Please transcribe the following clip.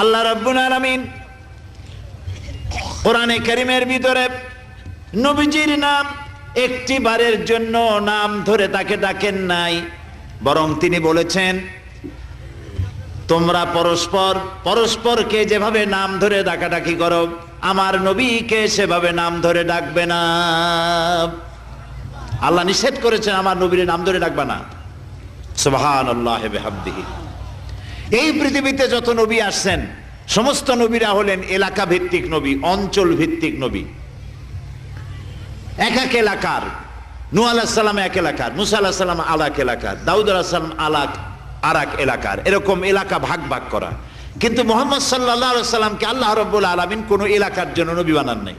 আল্লাহ রাব্বুল আলামিন কোরআনে কারীমের ভিতরে নবীজির নাম একটি বারের জন্য নাম ধরে তাকে ডাকেন নাই, বরং তিনি বলেছেন তোমরা পরস্পর পরস্পরকে যেভাবে নাম ধরে ডাকাডাকি করো আমার নবীকে সেভাবে নাম ধরে ডাকবে না। আল্লাহ নিষেধ করেছেন আমার নবীর নাম ধরে ডাকবে না। সুবহানাল্লাহি ওয়া বিহামদিহি। এই পৃথিবীতে যত নবী আসছেন সমস্ত নবীরা হলেন এলাকা ভিত্তিক নবী, অঞ্চল ভিত্তিক নবী। এক এক এলাকার, নূহ আলাইহিস সালাম এক এলাকার, মুসা আলাইহিস সালাম আলাক এলাকার, দাউদ আলাইহিস সালাম আরাক এলাকার, এরকম এলাকা ভাগ ভাগ করা। কিন্তু মুহাম্মদ সাল্লাল্লাহু আলাইহি ওয়াসাল্লামকে আল্লাহ রাব্বুল আলামিন কোন এলাকার জন্য নবী বানান নাই।